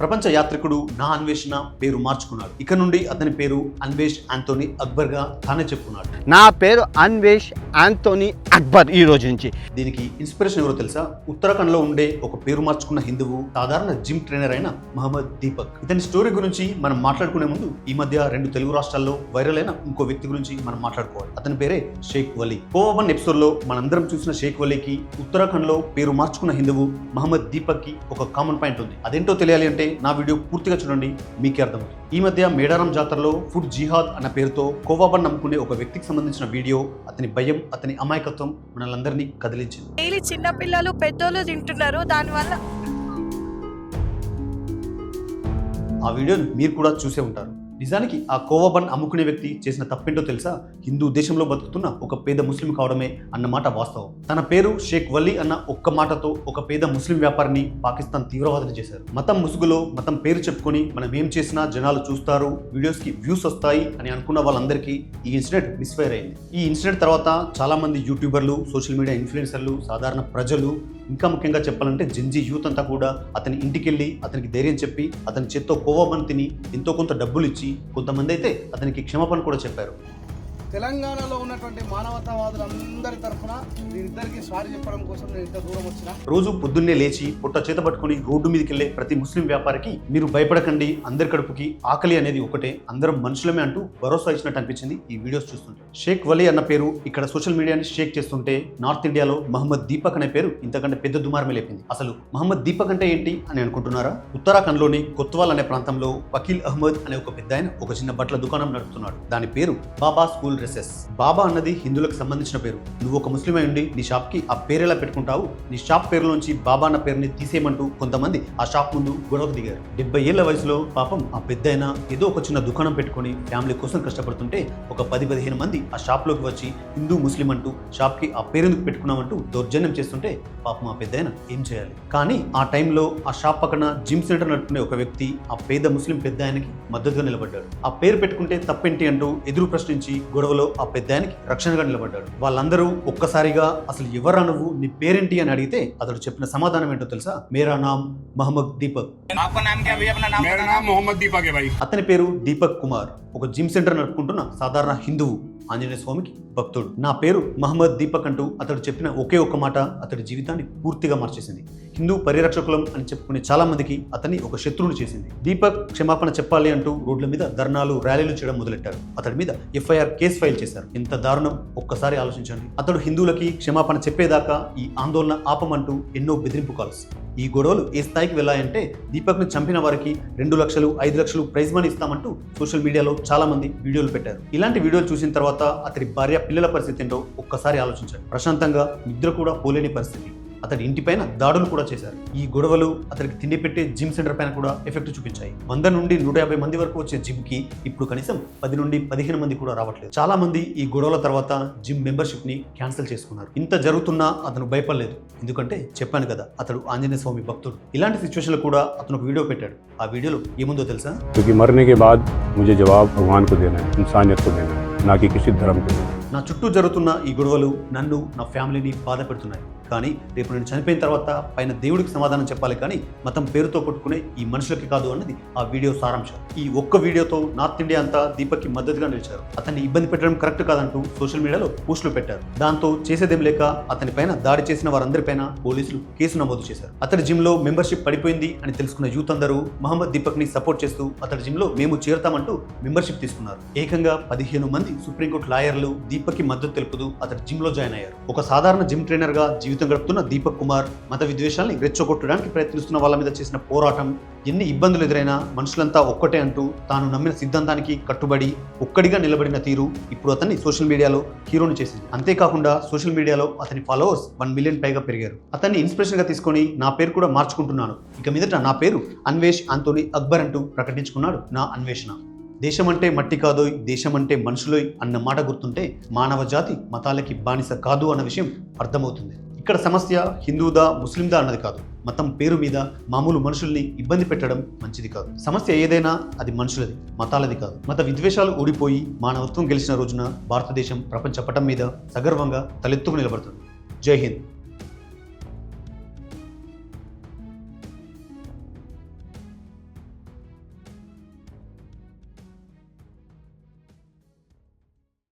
ప్రపంచ యాత్రికుడు నా అన్వేషణ పేరు మార్చుకున్నాడు. ఇక నుండి అతని పేరు అన్వేష్ ఆంటోనీ అక్బర్ గా తానే చెప్పుకున్నాడు. నా పేరు అన్వేష్ ఆంటోనీ అక్బర్ ఈ రోజు నుంచి. దీనికి ఇన్స్పిరేషన్ ఎవరో తెలుసా? ఉత్తరాఖండ్ లో ఉండే ఒక పేరు మార్చుకున్న హిందువు, సాధారణ జిమ్ ట్రైనర్ అయిన మహమ్మద్ దీపక్. ఇతని స్టోరీ గురించి మనం మాట్లాడుకునే ముందు ఈ మధ్య 2 తెలుగు రాష్ట్రాల్లో వైరల్ అయిన ఇంకో వ్యక్తి గురించి మనం మాట్లాడుకోవాలి. అతని పేరే షేక్ వలీ. కోవన్ ఎపిసోడ్ లో మనందరం చూసిన షేక్ వలీకి ఉత్తరాఖండ్ లో పేరు మార్చుకున్న హిందువు మహమ్మద్ దీపక్ కి ఒక కామన్ పాయింట్ ఉంది. అదేంటో తెలియాలి అంటే నా వీడియో పూర్తిగా చూడండి, మీకే అర్థమవుతుంది. ఈ మధ్య మేడారం జాతరలో ఫుడ్ జిహాద్ అన్న పేరుతో కోవాబన్ నమ్ముకునే ఒక వ్యక్తికి సంబంధించిన వీడియో, అతని భయం, అతని అమాయకత్వం మనల్ని కదిలించింది. డైలీ చిన్న పిల్లలు పెద్దోళ్ళు తింటున్నారు, దానివల్ల ఆ వీడియోని మీరు కూడా చూసే ఉంటారు. నిజానికి ఆ కోవాబన్ అమ్ముకునే వ్యక్తి చేసిన తప్పేంటో తెలుసా? హిందూ దేశంలో బతుకుతున్న ఒక పేద ముస్లిం కావడమే అన్నమాట వాస్తవం. తన పేరు షేక్ వలీ అన్న ఒక్క మాటతో ఒక పేద ముస్లిం వ్యాపారిని పాకిస్తాన్ తీవ్రవాదులు చేశారు. మతం ముసుగులో మతం పేరు చెప్పుకొని మనం ఏం చేసినా జనాలు చూస్తారు, వీడియోస్ కి వ్యూస్ వస్తాయి అని అనుకున్న వాళ్ళందరికీ ఈ ఇన్సిడెంట్ మిస్ఫైర్ అయింది. ఈ ఇన్సిడెంట్ తర్వాత చాలా మంది యూట్యూబర్లు, సోషల్ మీడియా ఇన్ఫ్లుయెన్సర్లు, సాధారణ ప్రజలు, ఇంకా ముఖ్యంగా చెప్పాలంటే జెన్జీ యూత్ అంతా కూడా అతని ఇంటికి వెళ్ళి అతనికి ధైర్యం చెప్పి అతని చేత్తో కోవాబన్ తిని ఎంతో కొంత డబ్బులు ఇచ్చి, కొంతమంది అయితే అతనికి క్షమాపణ కూడా చెప్పారు. తెలంగాణలో ఉన్నటువంటి మానవతావాదులందరి తరఫున వీరిద్దరికి సారీ చెప్పడం కోసం నేను ఇంత దూరం వచ్చిన. రోజు పొద్దున్నే లేచి పుట్ట చేత పట్టుకుని రోడ్డు మీదకి వెళ్లే ప్రతి ముస్లిం వ్యాపారికి మీరు భయపడకండి, అందరి కడుపుకి ఆకలి అనేది ఒకటే, అందరం మనుషులమే అంటూ భరోసా ఇచ్చినట్టు అనిపించింది ఈ వీడియోస్ చూస్తుంటే. షేక్ వలీ అన్న పేరు ఇక్కడ సోషల్ మీడియాని షేక్ చేస్తుంటే, నార్త్ ఇండియాలో మహమ్మద్ దీపక్ అనే పేరు ఇంతకంటే పెద్ద దుమారమే లేపింది. అసలు మహమ్మద్ దీపక్ అంటే ఏంటి అని అనుకుంటున్నారా? ఉత్తరాఖండ్లోని కొత్వాల్ అనే ప్రాంతంలో వకీల్ అహ్మద్ అనే ఒక పెద్ద ఆయన ఒక చిన్న బట్టల దుకాణం నడుపుతున్నాడు. దాని పేరు బాబా స్కూల్ డ్రెస్సెస్. బాబా అన్నది హిందువులకు సంబంధించిన పేరు. నువ్వు ఒక ముస్లిం అయి ఉండి నీ షాప్ కి ఆ పేరు ఎలా పెట్టుకుంటావు? నీ షాప్ పేరులోంచి బాబా అన్న పేరుని తీసేయమంటూ కొంతమంది ఆ షాప్ ముందు గొడవకు దిగారు. 70 ఏళ్ల వయసులో పాపం ఆ పెద్ద ఏదో ఒక చిన్న దుకాణం పెట్టుకుని ఫ్యామిలీ కోసం కష్టపడుతుంటే ఒక 10-15 మంది ఆ షాప్ లోకి వచ్చి హిందూ ముస్లిం అంటూ షాప్ కి ఆ పేరెందుకు పెట్టుకున్నామంటూ దౌర్జన్యం చేస్తుంటే పాపం ఆ పెద్ద ఏం చేయాలి? కానీ ఆ టైంలో ఆ షాప్ పక్కన జిమ్ సెంటర్ నడుపుకునే ఒక వ్యక్తి ఆ పేద ముస్లిం పెద్ద ఆయనకి మద్దతుగా నిలబడ్డాడు. ఆ పేరు పెట్టుకుంటే తప్పేంటి అంటూ ఎదురు ప్రశ్నించి గొడవలో ఆ పెద్ద ఆయనకి రక్షణగా నిలబడ్డాడు. వాళ్ళందరూ ఒక్కసారిగా అసలు ఎవరా నువ్వు, నీ పేరేంటి అని అడిగితే అతడు చెప్పిన సమాధానం ఏంటో తెలుసా? మేరా నామ్ మహమ్మద్ దీపక్. అతని పేరు దీపక్ కుమార్. ఒక జిమ్ సెంటర్ నడుపుకుంటున్న సాధారణ హిందువు, ఆంజనేయ స్వామికి భక్తుడు. నా పేరు మహమ్మద్ దీపక్ అంటూ అతడు చెప్పిన ఒకే ఒక్క మాట అతడి జీవితాన్ని పూర్తిగా మార్చేసింది. హిందూ పరిరక్షకులం అని చెప్పుకునే చాలా మందికి అతన్ని ఒక శత్రువుని చేసింది. దీపక్ క్షమాపణ చెప్పాలి అంటూ రోడ్ల మీద ధర్నాలు, ర్యాలీలు చేయడం మొదలెట్టారు. అతడి మీద FIR కేసు ఫైల్ చేశారు. ఎంత దారుణం ఒక్కసారి ఆలోచించండి. అతడు హిందువులకి క్షమాపణ చెప్పేదాకా ఈ ఆందోళన ఆపమంటూ ఎన్నో బెదిరింపు కాల్స్. ఈ గొడవలు ఏ స్థాయికి వెళ్ళాయంటే దీపక్ ను చంపిన వారికి 2 లక్షలు, 5 లక్షలు ప్రైజ్ మనీ ఇస్తామంటూ సోషల్ మీడియాలో చాలా మంది వీడియోలు పెట్టారు. ఇలాంటి వీడియోలు చూసిన తర్వాత అతడి భార్య, పిల్లల పరిస్థితి ఏంటో ఒక్కసారి ఆలోచించండి. ప్రశాంతంగా నిద్ర కూడా పోలేని పరిస్థితి. అతడి ఇంటిపైన దాడులు కూడా చేశారు. ఈ గొడవలు అతడికి తిండి పెట్టే జిమ్ సెంటర్ పైన కూడా ఎఫెక్ట్ చూపించాయి. 100 నుండి 150 మంది వరకు వచ్చే జిమ్ కి ఇప్పుడు కనీసం 10 నుండి 15 మంది కూడా రావట్లేదు. చాలా మంది ఈ గొడవల తర్వాత జిమ్ మెంబర్షిప్ ని క్యాన్సిల్ చేసుకున్నారు. ఇంత జరుగుతున్నా అతను భయపడలేదు. ఎందుకంటే చెప్పాను కదా, అతడు ఆంజనేయ స్వామి భక్తుడు. ఇలాంటి సిచ్యువేషన్ లో కూడా అతను ఒక వీడియో పెట్టాడు. ఆ వీడియోలో ఏముందో తెలుసా? మరణే కే బాద్ ముझे జవాబ్ భగవాన్ కు దేనా హై, ఇన్సానియత్ కు దేనా హై, నా కి కిసి ధర్మ కు. నా చుట్టూ జరుగుతున్న ఈ గొడవలు నన్ను, నా ఫ్యామిలీని బాధ పెడుతున్నాయి. కానీ రేపు నేను చనిపోయిన తర్వాత పైన దేవుడికి సమాధానం చెప్పాలి, కానీ మతం పేరుతో కొట్టుకునే ఈ మనుషులకి కాదు అన్నది ఆ వీడియో సారాంశం. ఈ ఒక్క వీడియోతో నార్త్ ఇండియా అంతా దీపక్కి మద్దతుగా నిలిచారు. అతన్ని ఇబ్బంది పెట్టడం కరెక్ట్ కాదంటూ సోషల్ మీడియాలో పోస్టులు పెట్టారు. దాంతో చేసేదేం లేక అతని పైన దాడి చేసిన వారందరిపైన పోలీసులు కేసు నమోదు చేశారు. అతని జిమ్ లో మెంబర్షిప్ పడిపోయింది అని తెలుసుకున్న యూత్ అందరూ మహమ్మద్ దీపక్ ని సపోర్ట్ చేస్తూ అతని జిమ్ లో మేము చేరుతామంటూ మెంబర్షిప్ తీసుకున్నారు. ఏకంగా 15 మంది సుప్రీంకోర్టు లాయర్లు దీపక్ కి మద్దతు తెలుపుతూ అతని జిమ్ లో జాయిన్ అయ్యారు. ఒక సాధారణ జిమ్ ట్రైనర్ గా జీవితం గడుపుతున్న దీపక్ కుమార్ మత విద్వేషాల్ని రెచ్చగొట్టడానికి ప్రయత్నిస్తున్న వాళ్ళ మీద చేసిన పోరాటం, ఎన్ని ఇబ్బందులు ఎదురైనా మనుషులంతా ఒక్కటే అంటూ తాను నమ్మిన సిద్ధాంతానికి కట్టుబడి ఒక్కడిగా నిలబడిన తీరు ఇప్పుడు అతన్ని సోషల్ మీడియాలో హీరోని చేసింది. అంతేకాకుండా సోషల్ మీడియాలో అతని ఫాలోవర్స్ 1 మిలియన్ పైగా పెరిగారు. అతన్ని ఇన్స్పిరేషన్ గా తీసుకొని నా పేరు కూడా మార్చుకుంటున్నాను, ఇక మీదట నా పేరు అన్వేష్ ఆంటోనీ అక్బర్ అంటూ ప్రకటించుకున్నాడు నా అన్వేషణ. దేశం అంటే మట్టి కాదోయ్, దేశం అంటే మనుషులోయ్ అన్న మాట గుర్తుంటే మానవ జాతి మతాలకి బానిస కాదు అన్న విషయం అర్థమవుతుంది. ఇక్కడ సమస్య హిందూదా, ముస్లిందా అన్నది కాదు. మతం పేరు మీద మామూలు మనుషుల్ని ఇబ్బంది పెట్టడం మంచిది కాదు. సమస్య ఏదైనా అది మనుషులది, మతాలది కాదు. మత విద్వేషాలు ఊడిపోయి మానవత్వం గెలిచిన రోజున భారతదేశం ప్రపంచ పటం మీద సగర్వంగా తలెత్తుకు నిలబడుతుంది. జై హింద్.